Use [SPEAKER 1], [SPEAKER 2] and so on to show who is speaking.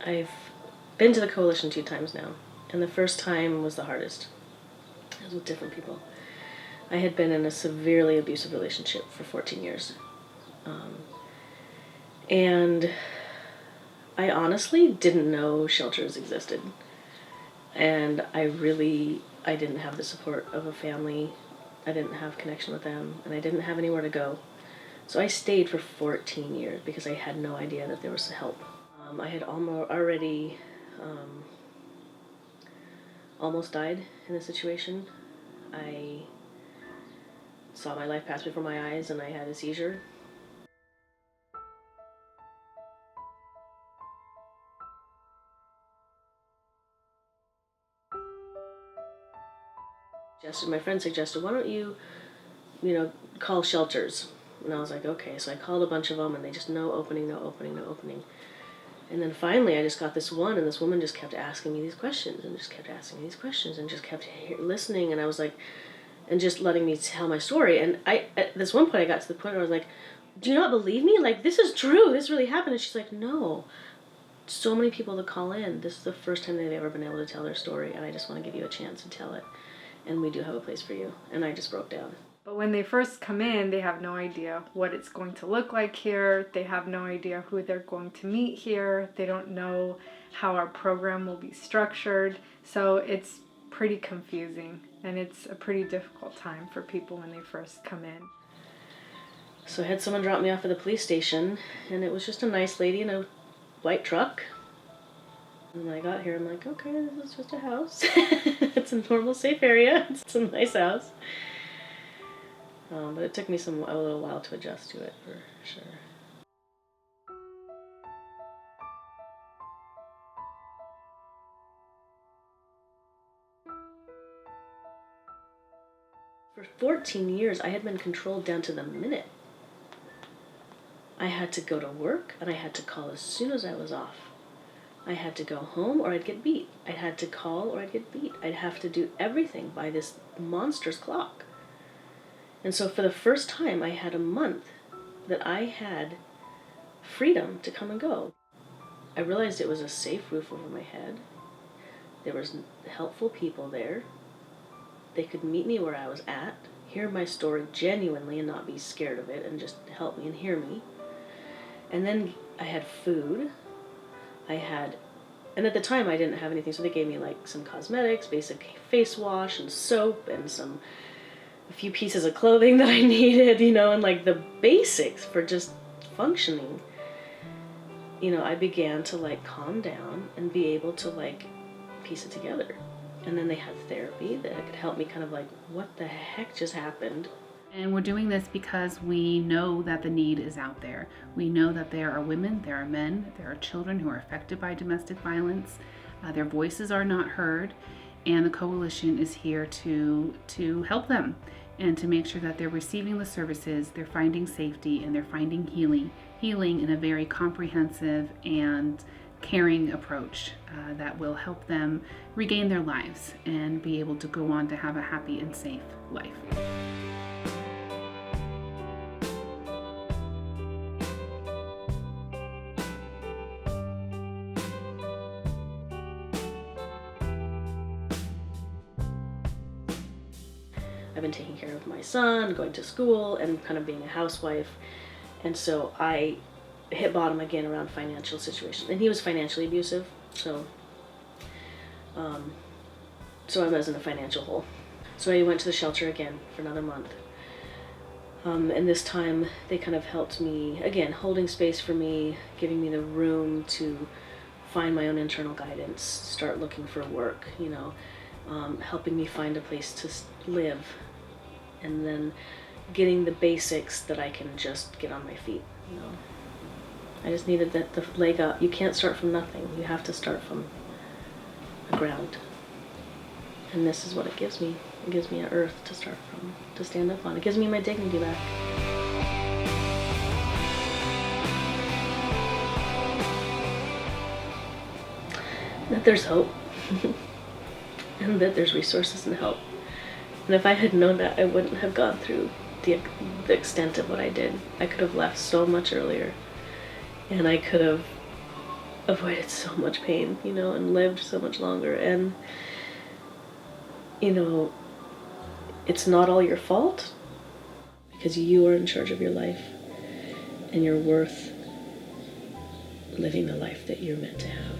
[SPEAKER 1] I've been to the coalition 2 times now, and the first time was the hardest. It was with different people. I had been in a severely abusive relationship for 14 years. And I honestly didn't know shelters existed. And I didn't have the support of a family. I didn't have connection with them, and I didn't have anywhere to go. So I stayed for 14 years because I had no idea that there was help. I had already almost died in this situation. I saw my life pass before my eyes and I had a seizure. My friend suggested, why don't you call shelters? And I was like, okay. So I called a bunch of them and they just no opening. And then finally I just got this one, and this woman just kept asking me these questions and just kept asking me these questions and just kept listening. And I was like, and just letting me tell my story. And at this one point I got to the point where I was like, do you not believe me? Like, this is true. This really happened. And she's like, no. So many people to call in. This is the first time they've ever been able to tell their story, and I just want to give you a chance to tell it. And we do have a place for you. And I just broke down.
[SPEAKER 2] But when they first come in, they have no idea what it's going to look like here. They have no idea who they're going to meet here. They don't know how our program will be structured. So it's pretty confusing, and it's a pretty difficult time for people when they first come in.
[SPEAKER 1] So I had someone drop me off at the police station, and it was just a nice lady in a white truck. And when I got here, I'm like, okay, this is just a house. It's a normal, safe area. It's a nice house. But it took me a little while to adjust to it, for sure. For 14 years, I had been controlled down to the minute. I had to go to work, and I had to call as soon as I was off. I had to go home or I'd get beat. I had to call or I'd get beat. I'd have to do everything by this monstrous clock. And so for the first time, I had a month that I had freedom to come and go. I realized it was a safe roof over my head. There was helpful people there. They could meet me where I was at, hear my story genuinely and not be scared of it, and just help me and hear me. And then I had food. And at the time I didn't have anything, so they gave me like some cosmetics, basic face wash and soap, and a few pieces of clothing that I needed, and like the basics for just functioning. I began to like calm down and be able to like piece it together. And then they had therapy that could help me kind of like, what the heck just happened?
[SPEAKER 3] And we're doing this because we know that the need is out there. We know that there are women, there are men, there are children who are affected by domestic violence. Their voices are not heard, and the coalition is here to help them and to make sure that they're receiving the services, they're finding safety, and they're finding healing in a very comprehensive and caring approach that will help them regain their lives and be able to go on to have a happy and safe life.
[SPEAKER 1] I've been taking care of my son, going to school, and kind of being a housewife. And so I hit bottom again around financial situations. And he was financially abusive, so I was in a financial hole. So I went to the shelter again for another month. And this time they kind of helped me, again, holding space for me, giving me the room to find my own internal guidance, start looking for work, helping me find a place to live, and then getting the basics that I can just get on my feet. I just needed the leg up. You can't start from nothing. You have to start from the ground. And this is what it gives me. It gives me an earth to start from, to stand up on. It gives me my dignity back. That there's hope. And that there's resources and help. And if I had known that, I wouldn't have gone through the extent of what I did. I could have left so much earlier. And I could have avoided so much pain, you know, and lived so much longer. And, you know, it's not all your fault, because you are in charge of your life, and you're worth living the life that you're meant to have.